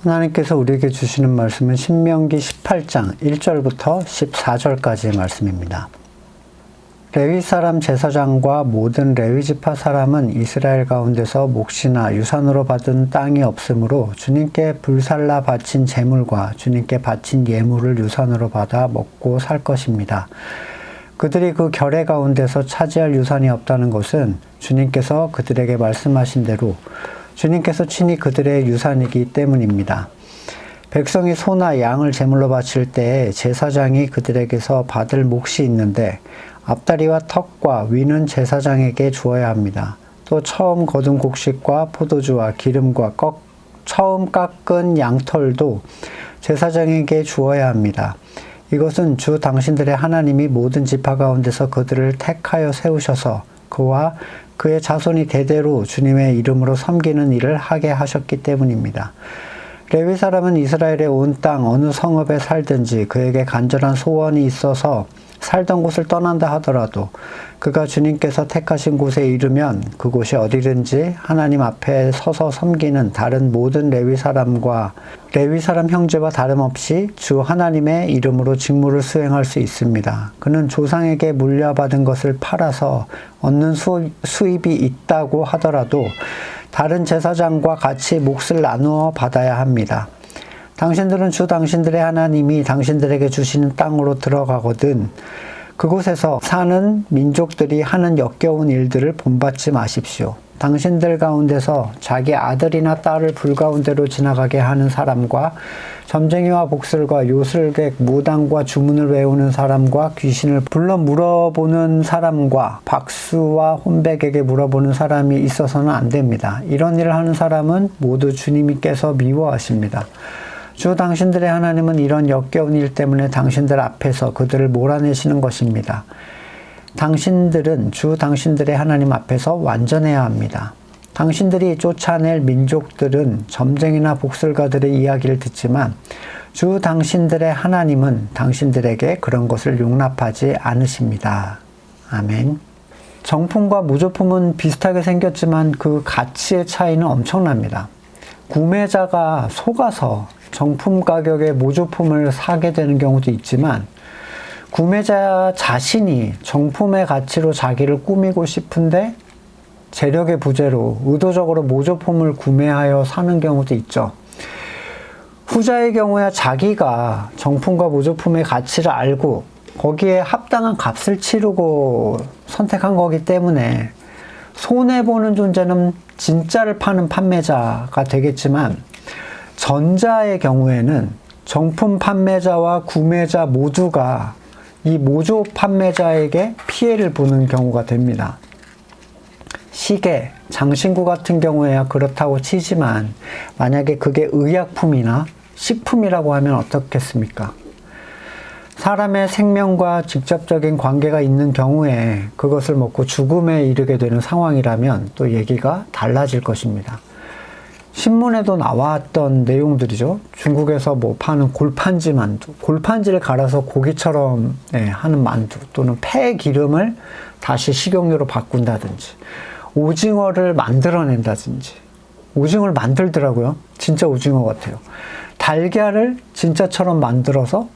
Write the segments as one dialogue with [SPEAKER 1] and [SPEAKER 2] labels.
[SPEAKER 1] 하나님께서 우리에게 주시는 말씀은 신명기 18장 1절부터 14절까지의 말씀입니다. 레위 사람 제사장과 모든 레위 지파 사람은 이스라엘 가운데서 몫이나 유산으로 받은 땅이 없으므로 주님께 불살라 바친 제물과 주님께 바친 예물을 유산으로 받아 먹고 살 것입니다. 그들이 그 결례 가운데서 차지할 유산이 없다는 것은 주님께서 그들에게 말씀하신 대로 주님께서 친히 그들의 유산이기 때문입니다. 백성이 소나 양을 제물로 바칠 때에 제사장이 그들에게서 받을 몫이 있는데 앞다리와 턱과 위는 제사장에게 주어야 합니다. 또 처음 거둔 곡식과 포도주와 기름과 처음 깎은 양털도 제사장에게 주어야 합니다. 이것은 주 당신들의 하나님이 모든 지파 가운데서 그들을 택하여 세우셔서 그와 그의 자손이 대대로 주님의 이름으로 섬기는 일을 하게 하셨기 때문입니다. 레위 사람은 이스라엘의 온 땅 어느 성읍에 살든지 그에게 간절한 소원이 있어서 살던 곳을 떠난다 하더라도 그가 주님께서 택하신 곳에 이르면 그곳이 어디든지 하나님 앞에 서서 섬기는 다른 모든 레위 사람 형제와 다름없이 주 하나님의 이름으로 직무를 수행할 수 있습니다. 그는 조상에게 물려받은 것을 팔아서 얻는 수입이 있다고 하더라도 다른 제사장과 같이 몫을 나누어 받아야 합니다. 당신들은 주 당신들의 하나님이 당신들에게 주시는 땅으로 들어가거든 그곳에서 사는 민족들이 하는 역겨운 일들을 본받지 마십시오. 당신들 가운데서 자기 아들이나 딸을 불 가운데로 지나가게 하는 사람과 점쟁이와 복술과 요술객, 무당과 주문을 외우는 사람과 귀신을 불러 물어보는 사람과 박수와 혼백에게 물어보는 사람이 있어서는 안 됩니다. 이런 일을 하는 사람은 모두 주님께서 미워하십니다. 주 당신들의 하나님은 이런 역겨운 일 때문에 당신들 앞에서 그들을 몰아내시는 것입니다. 당신들은 주 당신들의 하나님 앞에서 완전해야 합니다. 당신들이 쫓아낼 민족들은 점쟁이나 복술가들의 이야기를 듣지만 주 당신들의 하나님은 당신들에게 그런 것을 용납하지 않으십니다. 아멘. 정품과 무조품은 비슷하게 생겼지만 그 가치의 차이는 엄청납니다. 구매자가 속아서 정품 가격의 모조품을 사게 되는 경우도 있지만 구매자 자신이 정품의 가치로 자기를 꾸미고 싶은데 재력의 부재로 의도적으로 모조품을 구매하여 사는 경우도 있죠. 후자의 경우야 자기가 정품과 모조품의 가치를 알고 거기에 합당한 값을 치르고 선택한 거기 때문에 손해보는 존재는 진짜를 파는 판매자가 되겠지만 전자의 경우에는 정품 판매자와 구매자 모두가 이 모조 판매자에게 피해를 보는 경우가 됩니다. 시계, 장신구 같은 경우에야 그렇다고 치지만 만약에 그게 의약품이나 식품이라고 하면 어떻겠습니까? 사람의 생명과 직접적인 관계가 있는 경우에 그것을 먹고 죽음에 이르게 되는 상황이라면 또 얘기가 달라질 것입니다. 신문에도 나왔던 내용들이죠. 중국에서 파는 골판지 만두, 골판지를 갈아서 고기처럼 하는 만두, 또는 폐 기름을 다시 식용유로 바꾼다든지, 오징어를 만들어낸다든지, 오징어를 만들더라고요. 진짜 오징어 같아요. 달걀을 진짜처럼 만들어서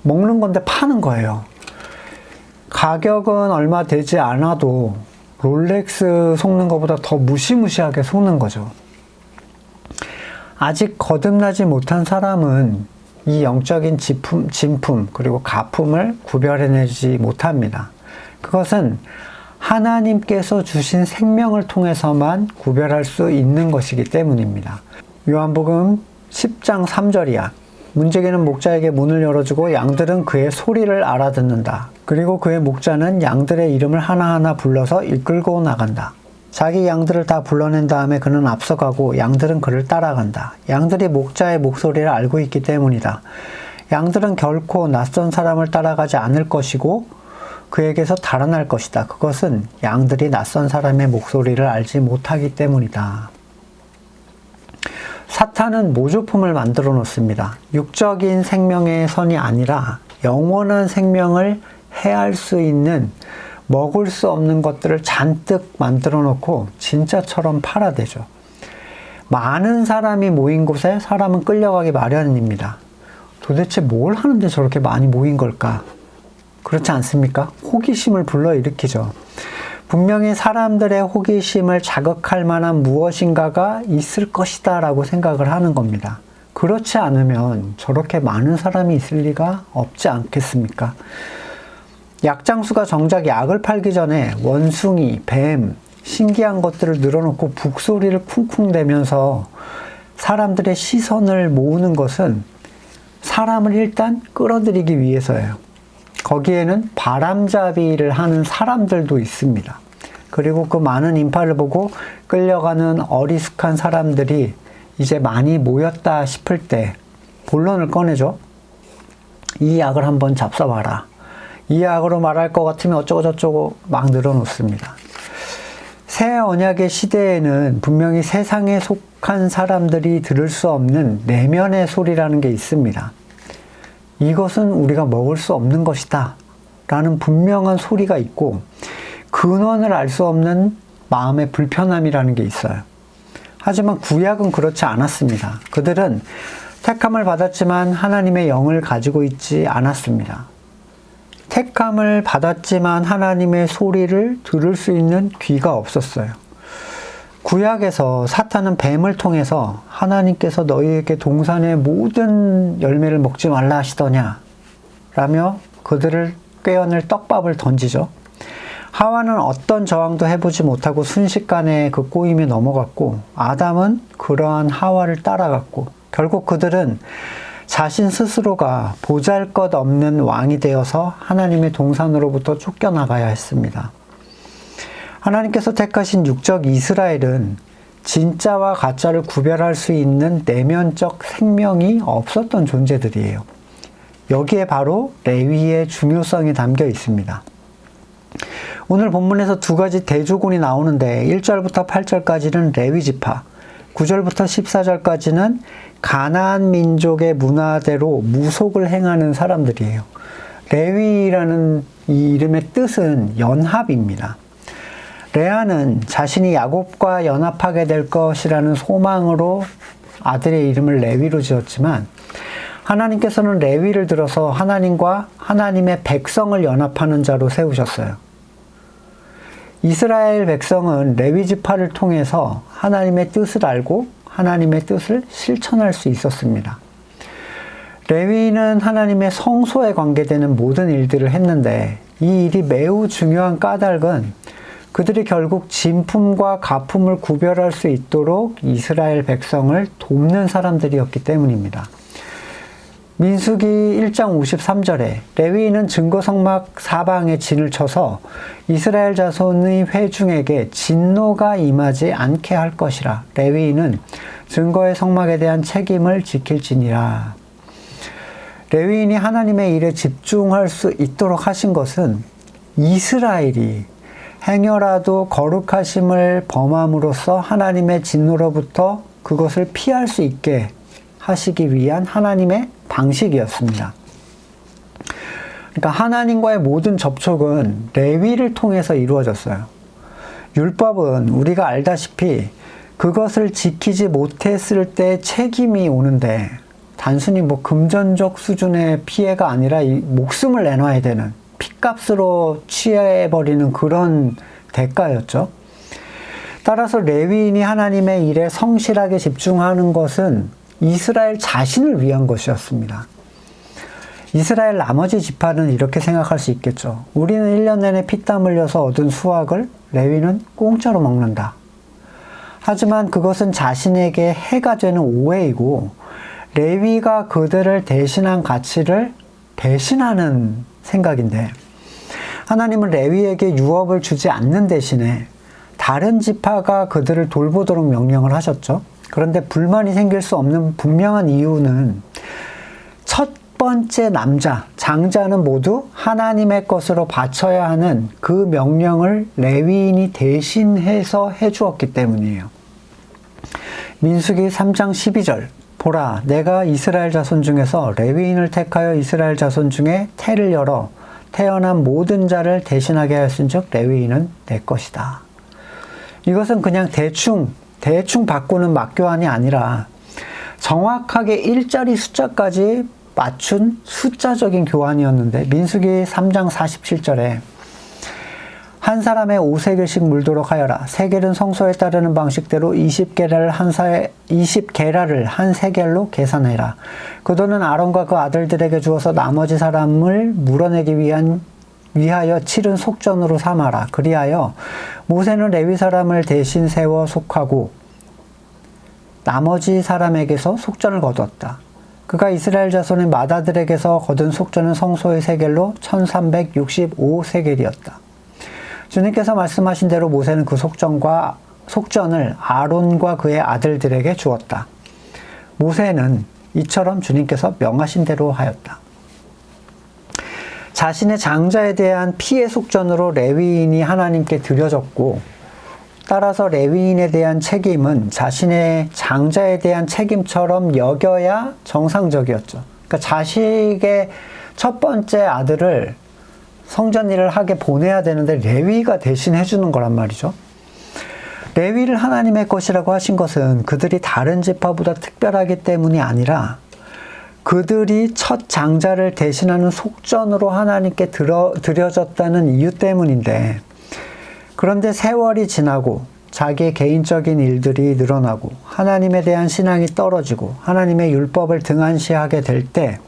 [SPEAKER 1] 먹는 건데 파는 거예요. 가격은 얼마 되지 않아도 롤렉스 속는 것보다 더 무시무시하게 속는 거죠. 아직 거듭나지 못한 사람은 이 영적인 진품 그리고 가품을 구별해내지 못합니다. 그것은 하나님께서 주신 생명을 통해서만 구별할 수 있는 것이기 때문입니다. 요한복음 10장 3절이야. 문지기는 목자에게 문을 열어주고 양들은 그의 소리를 알아듣는다. 그리고 그의 목자는 양들의 이름을 하나하나 불러서 이끌고 나간다. 자기 양들을 다 불러낸 다음에 그는 앞서가고 양들은 그를 따라간다. 양들이 목자의 목소리를 알고 있기 때문이다. 양들은 결코 낯선 사람을 따라가지 않을 것이고 그에게서 달아날 것이다. 그것은 양들이 낯선 사람의 목소리를 알지 못하기 때문이다. 사탄은 모조품을 만들어 놓습니다. 육적인 생명의 선이 아니라 영원한 생명을 해할 수 있는 먹을 수 없는 것들을 잔뜩 만들어 놓고 진짜처럼 팔아대죠. 많은 사람이 모인 곳에 사람은 끌려가기 마련입니다. 도대체 뭘 하는데 저렇게 많이 모인 걸까? 그렇지 않습니까? 호기심을 불러일으키죠. 분명히 사람들의 호기심을 자극할 만한 무엇인가가 있을 것이다 라고 생각을 하는 겁니다. 그렇지 않으면 저렇게 많은 사람이 있을 리가 없지 않겠습니까? 약장수가 정작 약을 팔기 전에 원숭이, 뱀, 신기한 것들을 늘어놓고 북소리를 쿵쿵대면서 사람들의 시선을 모으는 것은 사람을 일단 끌어들이기 위해서예요. 거기에는 바람잡이를 하는 사람들도 있습니다. 그리고 그 많은 인파를 보고 끌려가는 어리숙한 사람들이 이제 많이 모였다 싶을 때 본론을 꺼내죠. 이 약을 한번 잡숴봐라. 이 약으로 말할 것 같으면 어쩌고 저쩌고 막 늘어놓습니다. 새 언약의 시대에는 분명히 세상에 속한 사람들이 들을 수 없는 내면의 소리라는 게 있습니다. 이것은 우리가 먹을 수 없는 것이다 라는 분명한 소리가 있고 근원을 알 수 없는 마음의 불편함이라는 게 있어요. 하지만 구약은 그렇지 않았습니다. 그들은 택함을 받았지만 하나님의 영을 가지고 있지 않았습니다. 택함을 받았지만 하나님의 소리를 들을 수 있는 귀가 없었어요. 구약에서 사탄은 뱀을 통해서 하나님께서 너희에게 동산의 모든 열매를 먹지 말라 하시더냐 라며 그들을 꿰어낼 떡밥을 던지죠. 하와는 어떤 저항도 해보지 못하고 순식간에 그 꼬임에 넘어갔고 아담은 그러한 하와를 따라갔고 결국 그들은 자신 스스로가 보잘것없는 왕이 되어서 하나님의 동산으로부터 쫓겨나가야 했습니다. 하나님께서 택하신 육적 이스라엘은 진짜와 가짜를 구별할 수 있는 내면적 생명이 없었던 존재들이에요. 여기에 바로 레위의 중요성이 담겨 있습니다. 오늘 본문에서 두 가지 대조군이 나오는데 1절부터 8절까지는 레위 지파, 9절부터 14절까지는 가나안 민족의 문화대로 무속을 행하는 사람들이에요. 레위라는 이 이름의 뜻은 연합입니다. 레아는 자신이 야곱과 연합하게 될 것이라는 소망으로 아들의 이름을 레위로 지었지만 하나님께서는 레위를 들어서 하나님과 하나님의 백성을 연합하는 자로 세우셨어요. 이스라엘 백성은 레위 지파를 통해서 하나님의 뜻을 알고 하나님의 뜻을 실천할 수 있었습니다. 레위는 하나님의 성소에 관계되는 모든 일들을 했는데 이 일이 매우 중요한 까닭은 그들이 결국 진품과 가품을 구별할 수 있도록 이스라엘 백성을 돕는 사람들이었기 때문입니다. 민수기 1장 53절에 레위인은 증거성막 사방에 진을 쳐서 이스라엘 자손의 회중에게 진노가 임하지 않게 할 것이라. 레위인은 증거의 성막에 대한 책임을 지킬지니라. 레위인이 하나님의 일에 집중할 수 있도록 하신 것은 이스라엘이 행여라도 거룩하심을 범함으로써 하나님의 진노로부터 그것을 피할 수 있게 하시기 위한 하나님의 방식이었습니다. 그러니까 하나님과의 모든 접촉은 레위를 통해서 이루어졌어요. 율법은 우리가 알다시피 그것을 지키지 못했을 때 책임이 오는데 단순히 금전적 수준의 피해가 아니라 이 목숨을 내놔야 되는 핏값으로 취해버리는 그런 대가였죠. 따라서 레위인이 하나님의 일에 성실하게 집중하는 것은 이스라엘 자신을 위한 것이었습니다. 이스라엘 나머지 지파는 이렇게 생각할 수 있겠죠. 우리는 1년 내내 피땀 흘려서 얻은 수확을 레위는 공짜로 먹는다. 하지만 그것은 자신에게 해가 되는 오해이고 레위가 그들을 대신한 가치를 배신하는 생각인데 하나님은 레위에게 유업을 주지 않는 대신에 다른 지파가 그들을 돌보도록 명령을 하셨죠. 그런데 불만이 생길 수 없는 분명한 이유는 첫 번째 남자, 장자는 모두 하나님의 것으로 바쳐야 하는 그 명령을 레위인이 대신해서 해주었기 때문이에요. 민수기 3장 12절 보라, 내가 이스라엘 자손 중에서 레위인을 택하여 이스라엘 자손 중에 태를 열어 태어난 모든 자를 대신하게 하였은즉 레위인은 내 것이다. 이것은 그냥 대충 대충 바꾸는 막교환이 아니라 정확하게 일자리 숫자까지 맞춘 숫자적인 교환이었는데, 민수기 3장 47절에 한 사람의 5세겔씩 물도록 하여라. 세겔은 성소에 따르는 방식대로 20게라를 한 세겔로 계산해라. 그 돈은 아론과 그 아들들에게 주어서 나머지 사람을 물어내기 위하여 치른 속전으로 삼아라. 그리하여 모세는 레위 사람을 대신 세워 속하고 나머지 사람에게서 속전을 거두었다. 그가 이스라엘 자손의 마다들에게서 거둔 속전은 성소의 세겔로 1365세겔이었다. 주님께서 말씀하신 대로 모세는 그 속전을 아론과 그의 아들들에게 주었다. 모세는 이처럼 주님께서 명하신 대로 하였다. 자신의 장자에 대한 피의 속전으로 레위인이 하나님께 드려졌고, 따라서 레위인에 대한 책임은 자신의 장자에 대한 책임처럼 여겨야 정상적이었죠. 그러니까 자식의 첫 번째 아들을 성전 일을 하게 보내야 되는데 레위가 대신 해주는 거란 말이죠. 레위를 하나님의 것이라고 하신 것은 그들이 다른 지파보다 특별하기 때문이 아니라 그들이 첫 장자를 대신하는 속전으로 하나님께 드려졌다는 이유 때문인데, 그런데 세월이 지나고 자기의 개인적인 일들이 늘어나고 하나님에 대한 신앙이 떨어지고 하나님의 율법을 등한시하게 될 때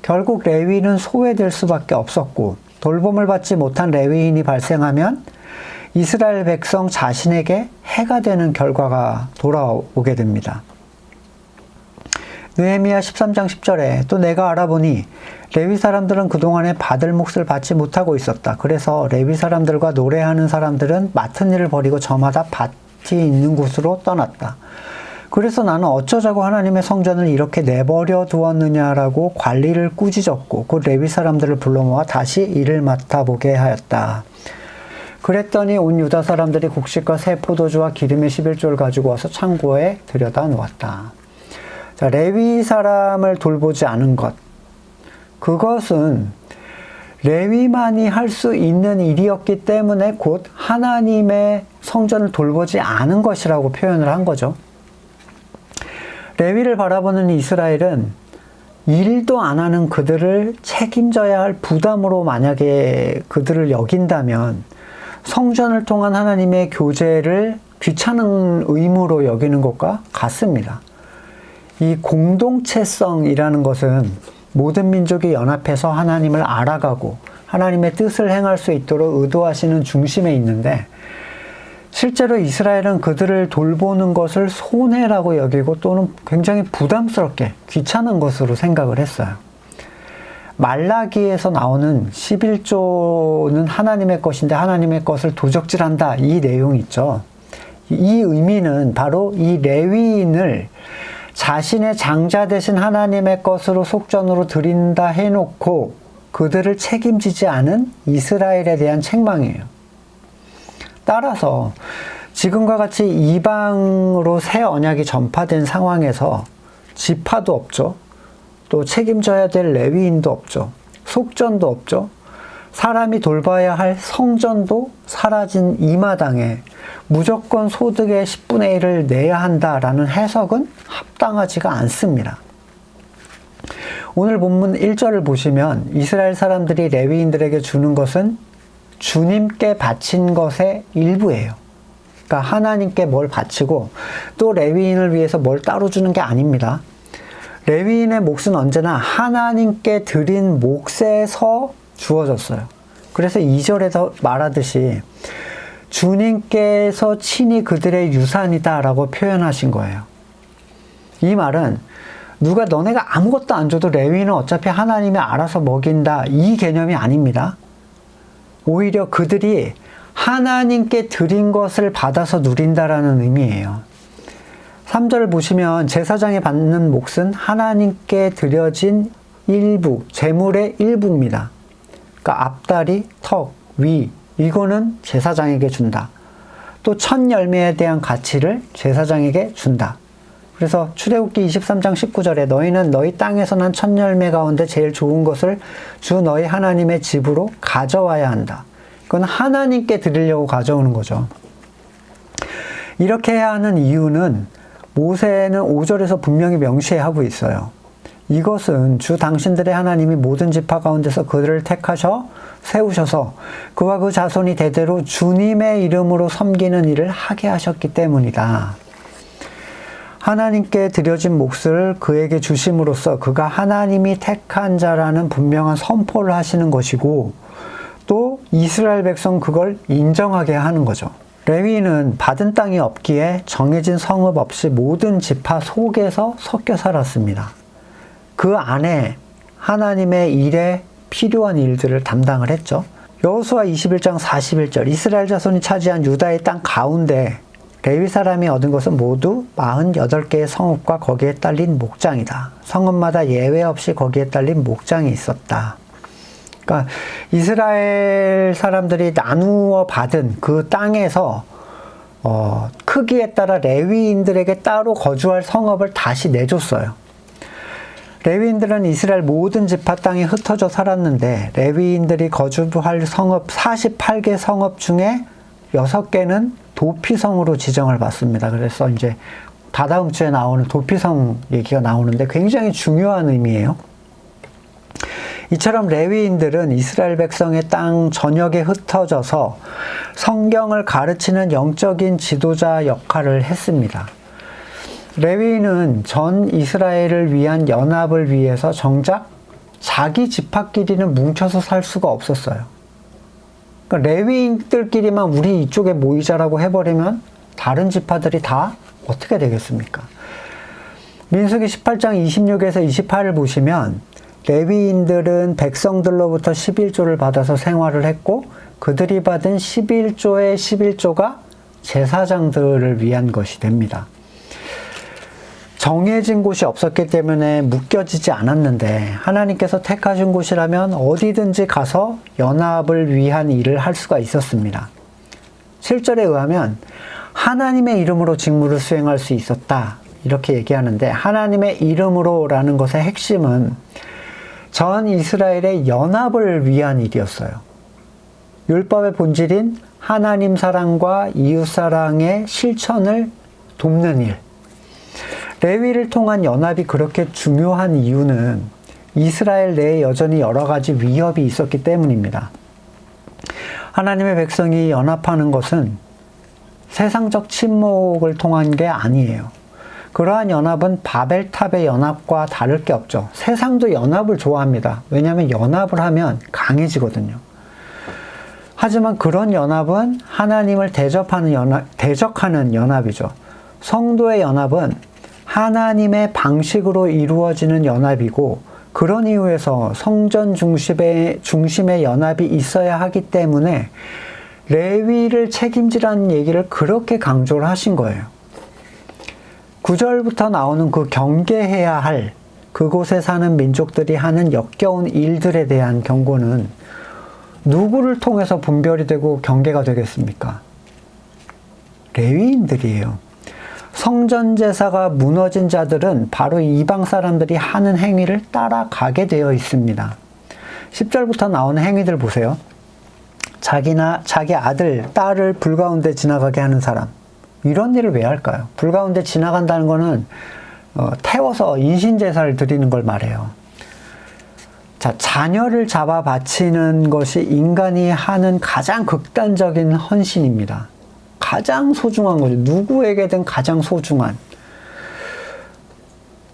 [SPEAKER 1] 결국 레위는 소외될 수밖에 없었고, 돌봄을 받지 못한 레위인이 발생하면 이스라엘 백성 자신에게 해가 되는 결과가 돌아오게 됩니다. 느헤미야 13장 10절에 또 내가 알아보니 레위 사람들은 그동안에 받을 몫을 받지 못하고 있었다. 그래서 레위 사람들과 노래하는 사람들은 맡은 일을 버리고 저마다 밭이 있는 곳으로 떠났다. 그래서 나는 어쩌자고 하나님의 성전을 이렇게 내버려 두었느냐라고 관리를 꾸짖었고 곧 레위 사람들을 불러 모아 다시 일을 맡아보게 하였다. 그랬더니 온 유다 사람들이 곡식과 새 포도주와 기름의 11조를 가지고 와서 창고에 들여다 놓았다. 자, 레위 사람을 돌보지 않은 것, 그것은 레위만이 할 수 있는 일이었기 때문에 곧 하나님의 성전을 돌보지 않은 것이라고 표현을 한 거죠. 레위를 바라보는 이스라엘은 일도 안 하는 그들을 책임져야 할 부담으로 만약에 그들을 여긴다면 성전을 통한 하나님의 교제를 귀찮은 의무로 여기는 것과 같습니다. 이 공동체성이라는 것은 모든 민족이 연합해서 하나님을 알아가고 하나님의 뜻을 행할 수 있도록 의도하시는 중심에 있는데, 실제로 이스라엘은 그들을 돌보는 것을 손해라고 여기고 또는 굉장히 부담스럽게 귀찮은 것으로 생각을 했어요. 말라기에서 나오는 11조는 하나님의 것인데 하나님의 것을 도적질한다, 이 내용이 있죠. 이 의미는 바로 이 레위인을 자신의 장자 대신 하나님의 것으로 속전으로 드린다 해놓고 그들을 책임지지 않은 이스라엘에 대한 책망이에요. 따라서 지금과 같이 이방으로 새 언약이 전파된 상황에서 지파도 없죠. 또 책임져야 될 레위인도 없죠. 속전도 없죠. 사람이 돌봐야 할 성전도 사라진 이 마당에 무조건 소득의 10분의 1을 내야 한다라는 해석은 합당하지가 않습니다. 오늘 본문 1절을 보시면 이스라엘 사람들이 레위인들에게 주는 것은 주님께 바친 것의 일부예요. 그러니까 하나님께 뭘 바치고 또 레위인을 위해서 뭘 따로 주는 게 아닙니다. 레위인의 몫은 언제나 하나님께 드린 몫에서 주어졌어요. 그래서 2절에서 말하듯이 주님께서 친히 그들의 유산이다라고 표현하신 거예요. 이 말은 누가 너네가 아무것도 안 줘도 레위인은 어차피 하나님이 알아서 먹인다, 이 개념이 아닙니다. 오히려 그들이 하나님께 드린 것을 받아서 누린다라는 의미예요. 3절 보시면 제사장이 받는 몫은 하나님께 드려진 일부, 재물의 일부입니다. 그러니까 앞다리, 턱, 위, 이거는 제사장에게 준다. 또 첫 열매에 대한 가치를 제사장에게 준다. 그래서 출애굽기 23장 19절에 너희는 너희 땅에서 난 첫 열매 가운데 제일 좋은 것을 주 너희 하나님의 집으로 가져와야 한다. 이건 하나님께 드리려고 가져오는 거죠. 이렇게 해야 하는 이유는 모세는 5절에서 분명히 명시하고 있어요. 이것은 주 당신들의 하나님이 모든 지파 가운데서 그들을 택하셔 세우셔서 그와 그 자손이 대대로 주님의 이름으로 섬기는 일을 하게 하셨기 때문이다. 하나님께 드려진 몫을 그에게 주심으로써 그가 하나님이 택한 자라는 분명한 선포를 하시는 것이고, 또 이스라엘 백성 그걸 인정하게 하는 거죠. 레위인은 받은 땅이 없기에 정해진 성읍 없이 모든 지파 속에서 섞여 살았습니다. 그 안에 하나님의 일에 필요한 일들을 담당을 했죠. 여호수아 21장 41절, 이스라엘 자손이 차지한 유다의 땅 가운데 레위 사람이 얻은 것은 모두 48개의 성읍과 거기에 딸린 목장이다. 성읍마다 예외 없이 거기에 딸린 목장이 있었다. 그러니까 이스라엘 사람들이 나누어 받은 그 땅에서 크기에 따라 레위인들에게 따로 거주할 성읍을 다시 내줬어요. 레위인들은 이스라엘 모든 지파 땅에 흩어져 살았는데 레위인들이 거주할 성읍 48개 성읍 중에 6개는 도피성으로 지정을 받습니다. 그래서 이제 다다음 주에 나오는 도피성 얘기가 나오는데 굉장히 중요한 의미예요. 이처럼 레위인들은 이스라엘 백성의 땅 전역에 흩어져서 성경을 가르치는 영적인 지도자 역할을 했습니다. 레위인은 전 이스라엘을 위한 연합을 위해서 정작 자기 지파끼리는 뭉쳐서 살 수가 없었어요. 그러니까 레위인들끼리만 우리 이쪽에 모이자라고 해버리면 다른 지파들이 다 어떻게 되겠습니까? 민수기 18장 26에서 28을 보시면 레위인들은 백성들로부터 11조를 받아서 생활을 했고 그들이 받은 11조의 11조가 제사장들을 위한 것이 됩니다. 정해진 곳이 없었기 때문에 묶여지지 않았는데 하나님께서 택하신 곳이라면 어디든지 가서 연합을 위한 일을 할 수가 있었습니다. 7절에 의하면 하나님의 이름으로 직무를 수행할 수 있었다. 이렇게 얘기하는데 하나님의 이름으로라는 것의 핵심은 전 이스라엘의 연합을 위한 일이었어요. 율법의 본질인 하나님 사랑과 이웃 사랑의 실천을 돕는 일. 레위를 통한 연합이 그렇게 중요한 이유는 이스라엘 내에 여전히 여러 가지 위협이 있었기 때문입니다. 하나님의 백성이 연합하는 것은 세상적 침묵을 통한 게 아니에요. 그러한 연합은 바벨탑의 연합과 다를 게 없죠. 세상도 연합을 좋아합니다. 왜냐하면 연합을 하면 강해지거든요. 하지만 그런 연합은 하나님을 대적하는 연합이죠. 성도의 연합은 하나님의 방식으로 이루어지는 연합이고 그런 이유에서 성전 중심의 연합이 있어야 하기 때문에 레위를 책임지라는 얘기를 그렇게 강조를 하신 거예요. 9절부터 나오는 그 경계해야 할 그곳에 사는 민족들이 하는 역겨운 일들에 대한 경고는 누구를 통해서 분별이 되고 경계가 되겠습니까? 레위인들이에요. 성전 제사가 무너진 자들은 바로 이방 사람들이 하는 행위를 따라가게 되어 있습니다. 10절부터 나오는 행위들 보세요. 자기 아들, 딸을 불 가운데 지나가게 하는 사람. 이런 일을 왜 할까요? 불 가운데 지나간다는 거는 태워서 인신제사를 드리는 걸 말해요. 자, 자녀를 잡아 바치는 것이 인간이 하는 가장 극단적인 헌신입니다. 가장 소중한 거죠. 누구에게든 가장 소중한.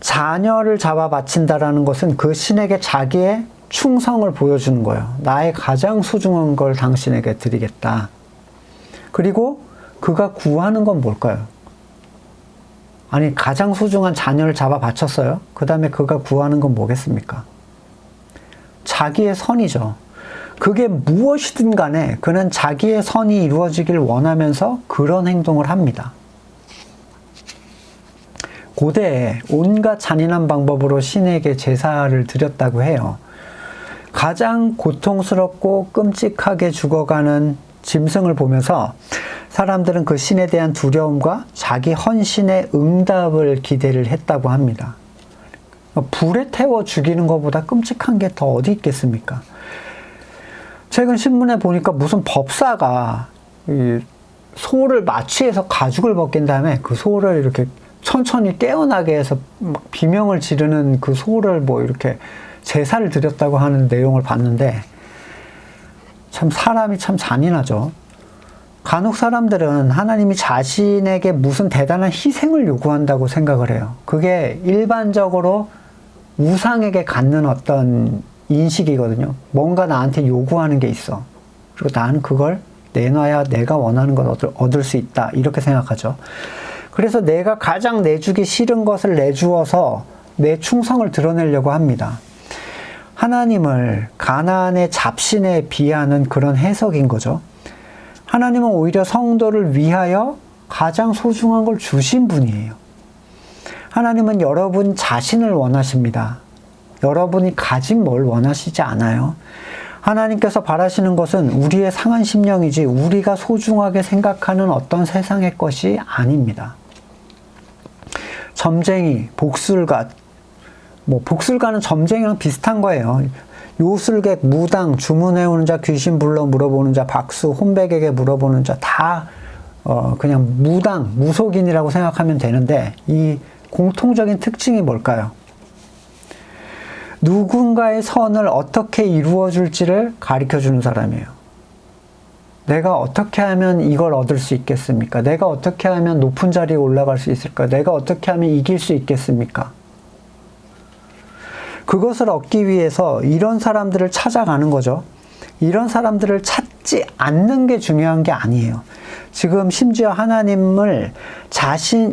[SPEAKER 1] 자녀를 잡아 바친다라는 것은 그 신에게 자기의 충성을 보여주는 거예요. 나의 가장 소중한 걸 당신에게 드리겠다. 그리고 그가 구하는 건 뭘까요? 아니, 가장 소중한 자녀를 잡아 바쳤어요. 그 다음에 그가 구하는 건 뭐겠습니까? 자기의 선이죠. 그게 무엇이든 간에 그는 자기의 선이 이루어지길 원하면서 그런 행동을 합니다. 고대에 온갖 잔인한 방법으로 신에게 제사를 드렸다고 해요. 가장 고통스럽고 끔찍하게 죽어가는 짐승을 보면서 사람들은 그 신에 대한 두려움과 자기 헌신의 응답을 기대를 했다고 합니다. 불에 태워 죽이는 것보다 끔찍한 게 더 어디 있겠습니까? 최근 신문에 보니까 무슨 법사가 소를 마취해서 가죽을 벗긴 다음에 그 소를 이렇게 천천히 깨어나게 해서 막 비명을 지르는 그 소를 뭐 이렇게 제사를 드렸다고 하는 내용을 봤는데, 참 사람이 참 잔인하죠. 간혹 사람들은 하나님이 자신에게 무슨 대단한 희생을 요구한다고 생각을 해요. 그게 일반적으로 우상에게 갖는 어떤 인식이거든요. 뭔가 나한테 요구하는 게 있어. 그리고 나는 그걸 내놔야 내가 원하는 걸 얻을 수 있다. 이렇게 생각하죠. 그래서 내가 가장 내주기 싫은 것을 내주어서 내 충성을 드러내려고 합니다. 하나님을 가나안의 잡신에 비하는 그런 해석인 거죠. 하나님은 오히려 성도를 위하여 가장 소중한 걸 주신 분이에요. 하나님은 여러분 자신을 원하십니다. 여러분이 가진 뭘 원하시지 않아요. 하나님께서 바라시는 것은 우리의 상한 심령이지 우리가 소중하게 생각하는 어떤 세상의 것이 아닙니다. 점쟁이, 복술가, 복술가는 점쟁이랑 비슷한 거예요. 요술객, 무당, 주문해오는 자, 귀신 불러 물어보는 자, 박수, 혼백에게 물어보는 자, 다 그냥 무당, 무속인이라고 생각하면 되는데, 이 공통적인 특징이 뭘까요? 누군가의 선을 어떻게 이루어줄지를 가르쳐주는 사람이에요. 내가 어떻게 하면 이걸 얻을 수 있겠습니까? 내가 어떻게 하면 높은 자리에 올라갈 수 있을까? 내가 어떻게 하면 이길 수 있겠습니까? 그것을 얻기 위해서 이런 사람들을 찾아가는 거죠. 이런 사람들을 찾지 않는 게 중요한 게 아니에요. 지금 심지어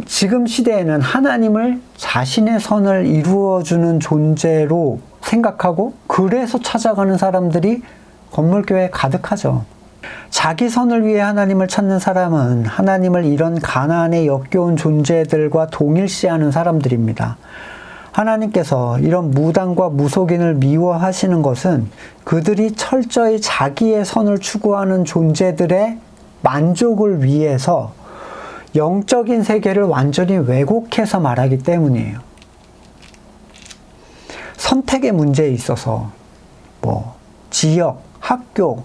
[SPEAKER 1] 지금 시대에는 하나님을 자신의 선을 이루어주는 존재로 생각하고 그래서 찾아가는 사람들이 건물교회에 가득하죠. 자기 선을 위해 하나님을 찾는 사람은 하나님을 이런 가나안의 역겨운 존재들과 동일시하는 사람들입니다. 하나님께서 이런 무당과 무속인을 미워하시는 것은 그들이 철저히 자기의 선을 추구하는 존재들의 만족을 위해서 영적인 세계를 완전히 왜곡해서 말하기 때문이에요. 선택의 문제에 있어서 지역, 학교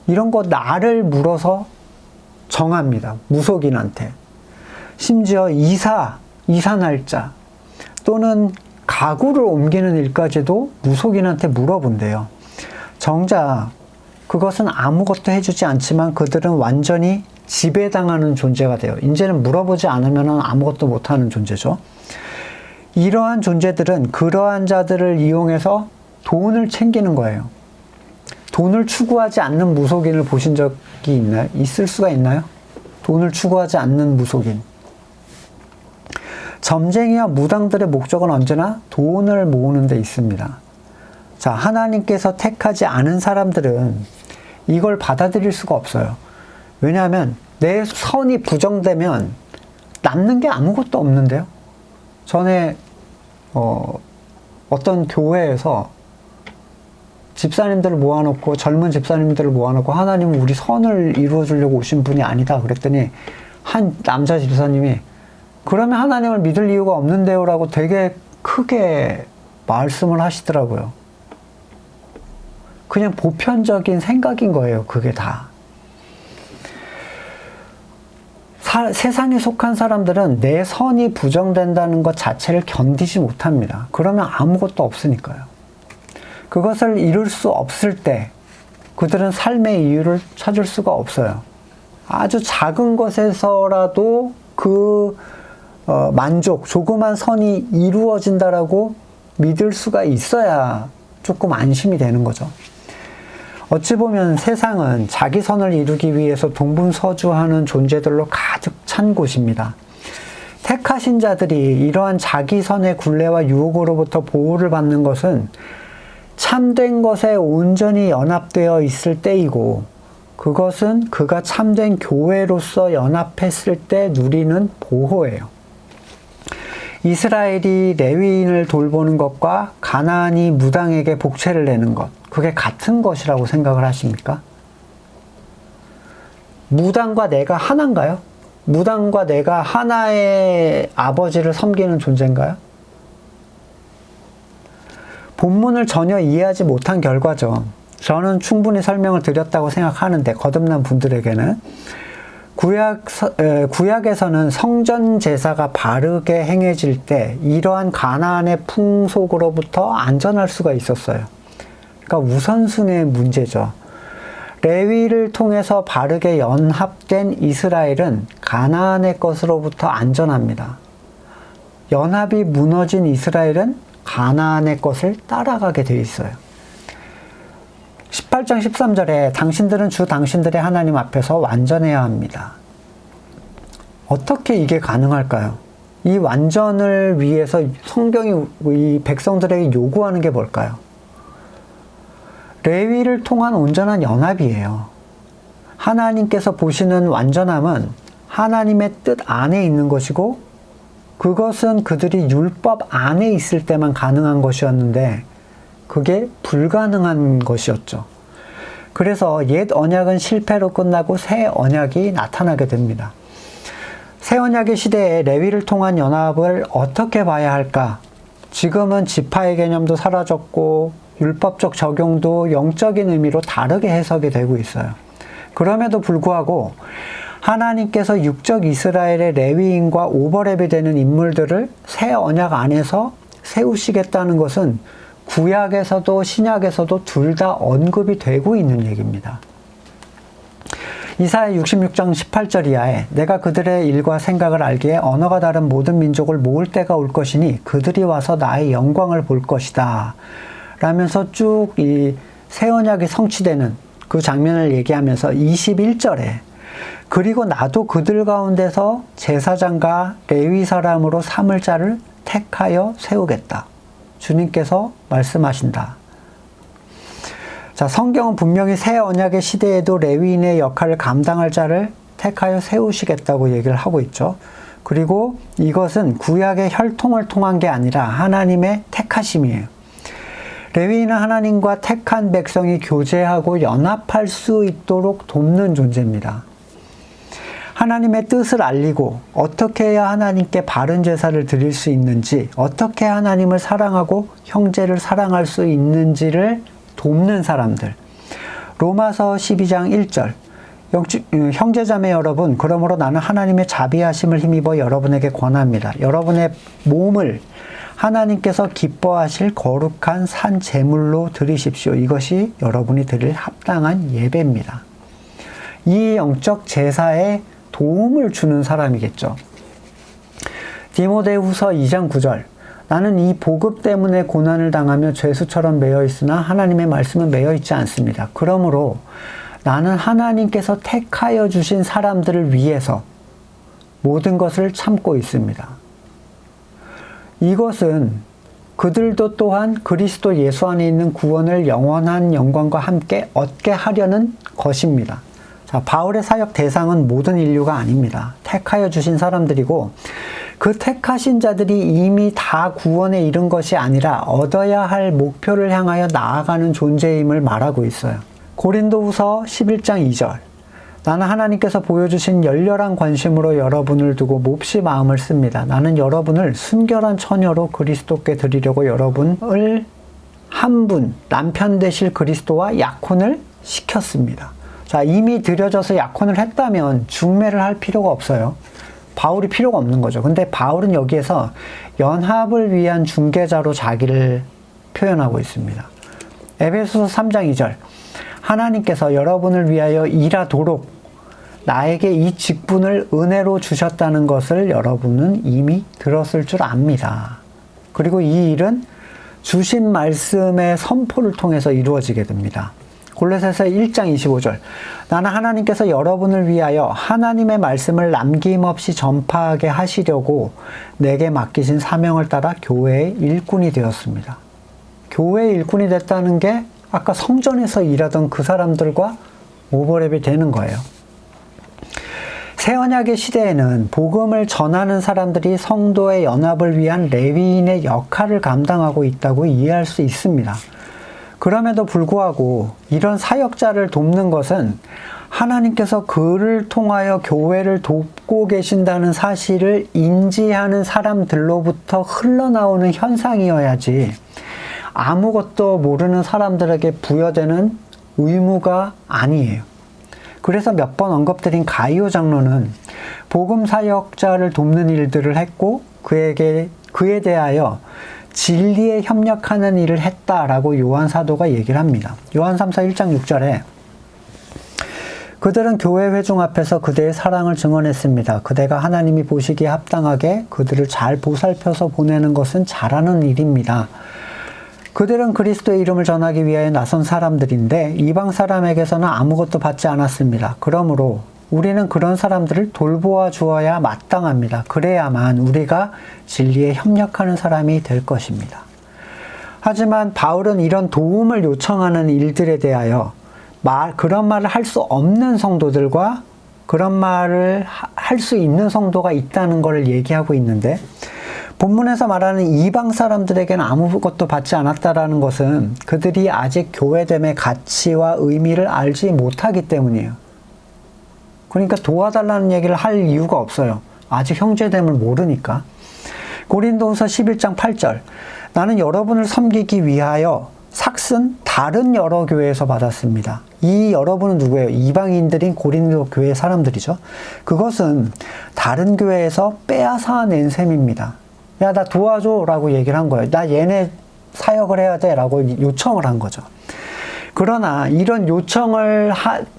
[SPEAKER 1] 이런 거 나를 물어서 정합니다. 무속인한테. 심지어 이사 날짜 또는 가구를 옮기는 일까지도 무속인한테 물어본대요. 정작 그것은 아무것도 해주지 않지만 그들은 완전히 지배당하는 존재가 돼요. 이제는 물어보지 않으면 아무것도 못하는 존재죠. 이러한 존재들은 그러한 자들을 이용해서 돈을 챙기는 거예요. 돈을 추구하지 않는 무속인을 보신 적이 있나요? 있을 수가 있나요? 돈을 추구하지 않는 무속인. 점쟁이와 무당들의 목적은 언제나 돈을 모으는 데 있습니다. 자, 하나님께서 택하지 않은 사람들은 이걸 받아들일 수가 없어요. 왜냐하면 내 선이 부정되면 남는 게 아무것도 없는데요. 전에 어떤 교회에서 집사님들을 모아놓고 젊은 집사님들을 모아놓고 하나님은 우리 선을 이루어주려고 오신 분이 아니다 그랬더니 한 남자 집사님이 그러면 하나님을 믿을 이유가 없는데요 라고 되게 크게 말씀을 하시더라고요. 그냥 보편적인 생각인 거예요. 그게 다. 세상에 속한 사람들은 내 선이 부정된다는 것 자체를 견디지 못합니다. 그러면 아무것도 없으니까요. 그것을 이룰 수 없을 때 그들은 삶의 이유를 찾을 수가 없어요. 아주 작은 것에서라도 만족, 조그만 선이 이루어진다라고 믿을 수가 있어야 조금 안심이 되는 거죠. 어찌 보면 세상은 자기 선을 이루기 위해서 동분서주하는 존재들로 가득 찬 곳입니다. 택하신 자들이 이러한 자기 선의 굴레와 유혹으로부터 보호를 받는 것은 참된 것에 온전히 연합되어 있을 때이고 그것은 그가 참된 교회로서 연합했을 때 누리는 보호예요. 이스라엘이 레위인을 돌보는 것과 가나안이 무당에게 복채를 내는 것, 그게 같은 것이라고 생각을 하십니까? 무당과 내가 하나인가요? 무당과 내가 하나의 아버지를 섬기는 존재인가요? 본문을 전혀 이해하지 못한 결과죠. 저는 충분히 설명을 드렸다고 생각하는데 거듭난 분들에게는 구약에서는 성전 제사가 바르게 행해질 때 이러한 가나안의 풍속으로부터 안전할 수가 있었어요. 그러니까 우선순위의 문제죠. 레위를 통해서 바르게 연합된 이스라엘은 가나안의 것으로부터 안전합니다. 연합이 무너진 이스라엘은 가나안의 것을 따라가게 되어 있어요. 18장 13절에 당신들은 주 당신들의 하나님 앞에서 완전해야 합니다. 어떻게 이게 가능할까요? 이 완전을 위해서 성경이 이 백성들에게 요구하는 게 뭘까요? 레위를 통한 온전한 연합이에요. 하나님께서 보시는 완전함은 하나님의 뜻 안에 있는 것이고 그것은 그들이 율법 안에 있을 때만 가능한 것이었는데 그게 불가능한 것이었죠. 그래서 옛 언약은 실패로 끝나고 새 언약이 나타나게 됩니다. 새 언약의 시대에 레위를 통한 연합을 어떻게 봐야 할까? 지금은 지파의 개념도 사라졌고 율법적 적용도 영적인 의미로 다르게 해석이 되고 있어요. 그럼에도 불구하고 하나님께서 육적 이스라엘의 레위인과 오버랩이 되는 인물들을 새 언약 안에서 세우시겠다는 것은 구약에서도 신약에서도 둘 다 언급이 되고 있는 얘기입니다. 이사야 66장 18절 이하에 내가 그들의 일과 생각을 알기에 언어가 다른 모든 민족을 모을 때가 올 것이니 그들이 와서 나의 영광을 볼 것이다 라면서 쭉 이 새 언약이 성취되는 그 장면을 얘기하면서 21절에 그리고 나도 그들 가운데서 제사장과 레위 사람으로 삼을 자를 택하여 세우겠다. 주님께서 말씀하신다. 자, 성경은 분명히 새 언약의 시대에도 레위인의 역할을 감당할 자를 택하여 세우시겠다고 얘기를 하고 있죠. 그리고 이것은 구약의 혈통을 통한 게 아니라 하나님의 택하심이에요. 레위인은 하나님과 택한 백성이 교제하고 연합할 수 있도록 돕는 존재입니다. 하나님의 뜻을 알리고 어떻게 해야 하나님께 바른 제사를 드릴 수 있는지, 어떻게 하나님을 사랑하고 형제를 사랑할 수 있는지를 돕는 사람들. 로마서 12장 1절 형제자매 여러분, 그러므로 나는 하나님의 자비하심을 힘입어 여러분에게 권합니다. 여러분의 몸을 하나님께서 기뻐하실 거룩한 산 제물로 드리십시오. 이것이 여러분이 드릴 합당한 예배입니다. 이 영적 제사에 도움을 주는 사람이겠죠. 디모데후서 2장 9절 나는 이 복음 때문에 고난을 당하며 죄수처럼 매여 있으나 하나님의 말씀은 매여 있지 않습니다. 그러므로 나는 하나님께서 택하여 주신 사람들을 위해서 모든 것을 참고 있습니다. 이것은 그들도 또한 그리스도 예수 안에 있는 구원을 영원한 영광과 함께 얻게 하려는 것입니다. 자, 바울의 사역 대상은 모든 인류가 아닙니다. 택하여 주신 사람들이고 그 택하신 자들이 이미 다 구원에 이른 것이 아니라 얻어야 할 목표를 향하여 나아가는 존재임을 말하고 있어요. 고린도후서 11장 2절 나는 하나님께서 보여주신 열렬한 관심으로 여러분을 두고 몹시 마음을 씁니다. 나는 여러분을 순결한 처녀로 그리스도께 드리려고 여러분을 한 분, 남편 되실 그리스도와 약혼을 시켰습니다. 자, 이미 드려져서 약혼을 했다면 중매를 할 필요가 없어요. 바울이 필요가 없는 거죠. 근데 바울은 여기에서 연합을 위한 중개자로 자기를 표현하고 있습니다. 에베소서 3장 2절 하나님께서 여러분을 위하여 일하도록 나에게 이 직분을 은혜로 주셨다는 것을 여러분은 이미 들었을 줄 압니다. 그리고 이 일은 주신 말씀의 선포를 통해서 이루어지게 됩니다. 골로새서 1장 25절 나는 하나님께서 여러분을 위하여 하나님의 말씀을 남김없이 전파하게 하시려고 내게 맡기신 사명을 따라 교회의 일꾼이 되었습니다. 교회의 일꾼이 됐다는 게 아까 성전에서 일하던 그 사람들과 오버랩이 되는 거예요. 새 언약의 시대에는 복음을 전하는 사람들이 성도의 연합을 위한 레위인의 역할을 감당하고 있다고 이해할 수 있습니다. 그럼에도 불구하고 이런 사역자를 돕는 것은 하나님께서 그를 통하여 교회를 돕고 계신다는 사실을 인지하는 사람들로부터 흘러나오는 현상이어야지 아무것도 모르는 사람들에게 부여되는 의무가 아니에요. 그래서 몇 번 언급드린 가이오 장로는 복음 사역자를 돕는 일들을 했고 그에 대하여 진리에 협력하는 일을 했다라고 요한 사도가 얘기를 합니다. 요한 3서 1장 6절에 그들은 교회 회중 앞에서 그대의 사랑을 증언했습니다. 그대가 하나님이 보시기에 합당하게 그들을 잘 보살펴서 보내는 것은 잘하는 일입니다. 그들은 그리스도의 이름을 전하기 위하여 나선 사람들인데 이방 사람에게서는 아무것도 받지 않았습니다. 그러므로 우리는 그런 사람들을 돌보아 주어야 마땅합니다. 그래야만 우리가 진리에 협력하는 사람이 될 것입니다. 하지만 바울은 이런 도움을 요청하는 일들에 대하여 그런 말을 할 수 없는 성도들과 그런 말을 할 수 있는 성도가 있다는 것을 얘기하고 있는데 본문에서 말하는 이방 사람들에게는 아무것도 받지 않았다라는 것은 그들이 아직 교회됨의 가치와 의미를 알지 못하기 때문이에요. 그러니까 도와달라는 얘기를 할 이유가 없어요. 아직 형제됨을 모르니까. 고린도후서 11장 8절 나는 여러분을 섬기기 위하여 삭슨 다른 여러 교회에서 받았습니다. 이 여러분은 누구예요? 이방인들인 고린도 교회 사람들이죠. 그것은 다른 교회에서 빼앗아 낸 셈입니다. 야, 나 도와줘 라고 얘기를 한 거예요. 나 얘네 사역을 해야 돼 라고 요청을 한 거죠. 그러나 이런 요청을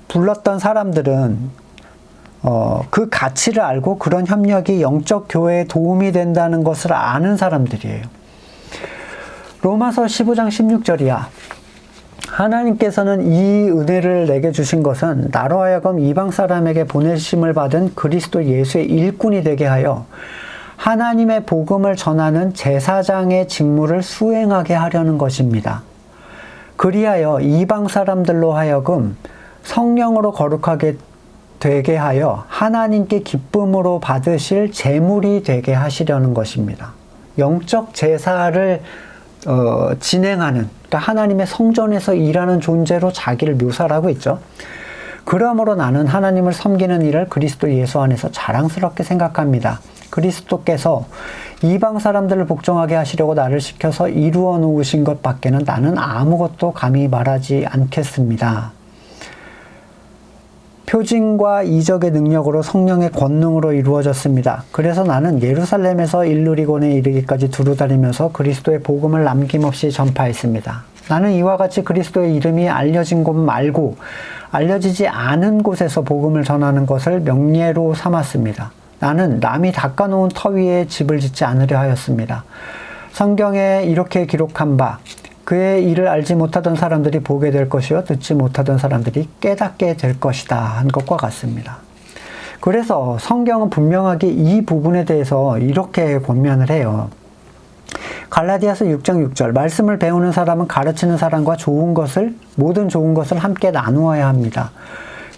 [SPEAKER 1] 불렀던 사람들은 그 가치를 알고 그런 협력이 영적 교회에 도움이 된다는 것을 아는 사람들이에요. 로마서 15장 16절이야. 하나님께서는 이 은혜를 내게 주신 것은 나로 하여금 이방 사람에게 보내심을 받은 그리스도 예수의 일꾼이 되게 하여 하나님의 복음을 전하는 제사장의 직무를 수행하게 하려는 것입니다. 그리하여 이방 사람들로 하여금 성령으로 거룩하게 되게 하여 하나님께 기쁨으로 받으실 제물이 되게 하시려는 것입니다. 영적 제사를 진행하는, 그러니까 하나님의 성전에서 일하는 존재로 자기를 묘사하고 있죠. 그러므로 나는 하나님을 섬기는 일을 그리스도 예수 안에서 자랑스럽게 생각합니다. 그리스도께서 이방 사람들을 복종하게 하시려고 나를 시켜서 이루어 놓으신 것 밖에는 나는 아무것도 감히 말하지 않겠습니다. 표징과 이적의 능력으로 성령의 권능으로 이루어졌습니다. 그래서 나는 예루살렘에서 일루리곤에 이르기까지 두루다니면서 그리스도의 복음을 남김없이 전파했습니다. 나는 이와 같이 그리스도의 이름이 알려진 곳 말고 알려지지 않은 곳에서 복음을 전하는 것을 명예로 삼았습니다. 나는 남이 닦아놓은 터 위에 집을 짓지 않으려 하였습니다. 성경에 이렇게 기록한 바 그의 일을 알지 못하던 사람들이 보게 될 것이요 듣지 못하던 사람들이 깨닫게 될 것이다 한 것과 같습니다. 그래서 성경은 분명하게 이 부분에 대해서 이렇게 권면을 해요. 갈라디아서 6장 6절 말씀을 배우는 사람은 가르치는 사람과 모든 좋은 것을 함께 나누어야 합니다.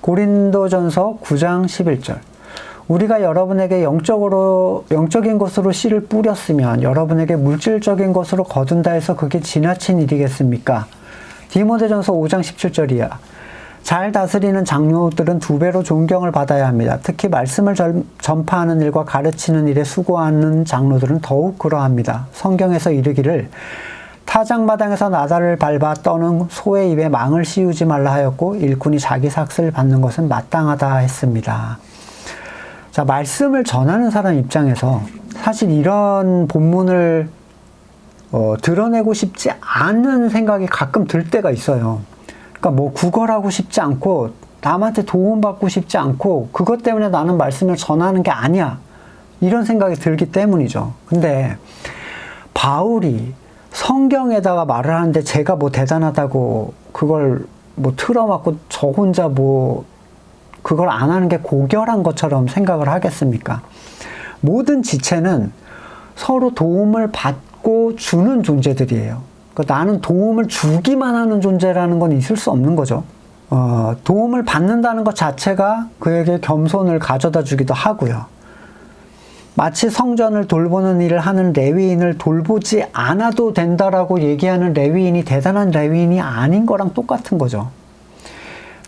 [SPEAKER 1] 고린도전서 9장 11절 우리가 여러분에게 영적인 것으로 씨를 뿌렸으면 여러분에게 물질적인 것으로 거둔다 해서 그게 지나친 일이겠습니까? 디모데전서 5장 17절이야. 잘 다스리는 장로들은 2배로 존경을 받아야 합니다. 특히 말씀을 전파하는 일과 가르치는 일에 수고하는 장로들은 더욱 그러합니다. 성경에서 이르기를 타작마당에서 나다를 밟아 떠는 소의 입에 망을 씌우지 말라 하였고 일꾼이 자기 삭슬 받는 것은 마땅하다 했습니다. 자, 말씀을 전하는 사람 입장에서 사실 이런 본문을 드러내고 싶지 않은 생각이 가끔 들 때가 있어요. 그러니까 뭐 구걸하고 싶지 않고 남한테 도움받고 싶지 않고 그것 때문에 나는 말씀을 전하는 게 아니야. 이런 생각이 들기 때문이죠. 근데 바울이 성경에다가 말을 하는데 제가 뭐 대단하다고 그걸 뭐 틀어막고 저 혼자 뭐 그걸 안 하는 게 고결한 것처럼 생각을 하겠습니까? 모든 지체는 서로 도움을 받고 주는 존재들이에요. 그러니까 나는 도움을 주기만 하는 존재라는 건 있을 수 없는 거죠. 도움을 받는다는 것 자체가 그에게 겸손을 가져다 주기도 하고요. 마치 성전을 돌보는 일을 하는 레위인을 돌보지 않아도 된다라고 얘기하는 레위인이 대단한 레위인이 아닌 거랑 똑같은 거죠.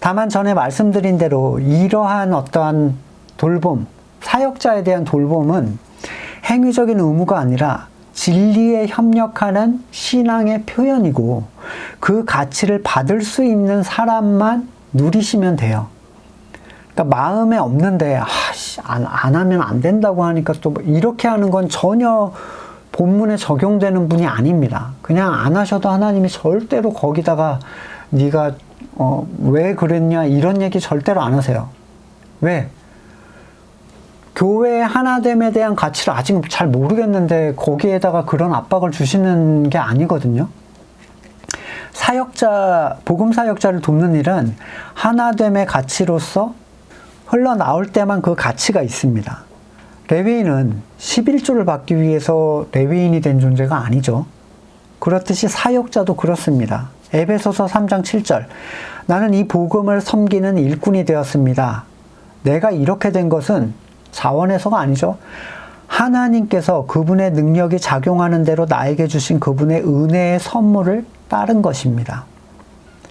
[SPEAKER 1] 다만 전에 말씀드린 대로 이러한 어떠한 돌봄, 사역자에 대한 돌봄은 행위적인 의무가 아니라 진리에 협력하는 신앙의 표현이고 그 가치를 받을 수 있는 사람만 누리시면 돼요. 그러니까 마음에 없는데 안 하면 안 된다고 하니까 또 이렇게 하는 건 전혀 본문에 적용되는 분이 아닙니다. 그냥 안 하셔도 하나님이 절대로 거기다가 네가 왜 그랬냐 이런 얘기 절대로 안 하세요. 왜? 교회의 하나됨에 대한 가치를 아직 잘 모르겠는데 거기에다가 그런 압박을 주시는 게 아니거든요. 복음 사역자를 돕는 일은 하나됨의 가치로서 흘러나올 때만 그 가치가 있습니다. 레위인은 11조를 받기 위해서 레위인이 된 존재가 아니죠. 그렇듯이 사역자도 그렇습니다. 에베소서 3장 7절. 나는 이 복음을 섬기는 일꾼이 되었습니다. 내가 이렇게 된 것은 자원에서가 아니죠. 하나님께서 그분의 능력이 작용하는 대로 나에게 주신 그분의 은혜의 선물을 따른 것입니다.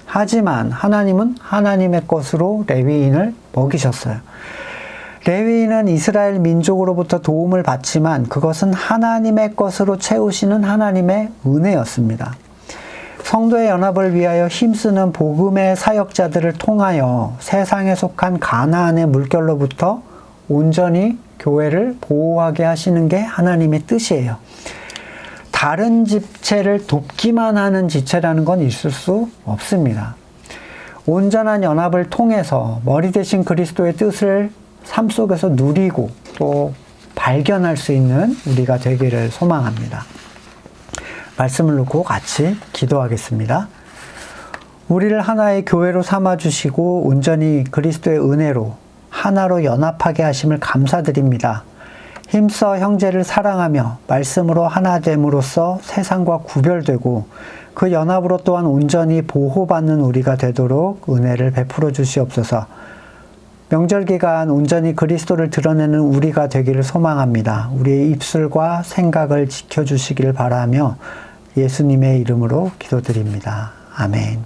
[SPEAKER 1] 하지만 하나님은 하나님의 것으로 레위인을 먹이셨어요. 레위인은 이스라엘 민족으로부터 도움을 받지만 그것은 하나님의 것으로 채우시는 하나님의 은혜였습니다. 성도의 연합을 위하여 힘쓰는 복음의 사역자들을 통하여 세상에 속한 가나안의 물결로부터 온전히 교회를 보호하게 하시는 게 하나님의 뜻이에요. 다른 지체를 돕기만 하는 지체라는 건 있을 수 없습니다. 온전한 연합을 통해서 머리 대신 그리스도의 뜻을 삶 속에서 누리고 또 발견할 수 있는 우리가 되기를 소망합니다. 말씀을 놓고 같이 기도하겠습니다. 우리를 하나의 교회로 삼아주시고 온전히 그리스도의 은혜로 하나로 연합하게 하심을 감사드립니다. 힘써 형제를 사랑하며 말씀으로 하나됨으로써 세상과 구별되고 그 연합으로 또한 온전히 보호받는 우리가 되도록 은혜를 베풀어 주시옵소서. 명절 기간 온전히 그리스도를 드러내는 우리가 되기를 소망합니다. 우리의 입술과 생각을 지켜주시기를 바라며 예수님의 이름으로 기도드립니다. 아멘.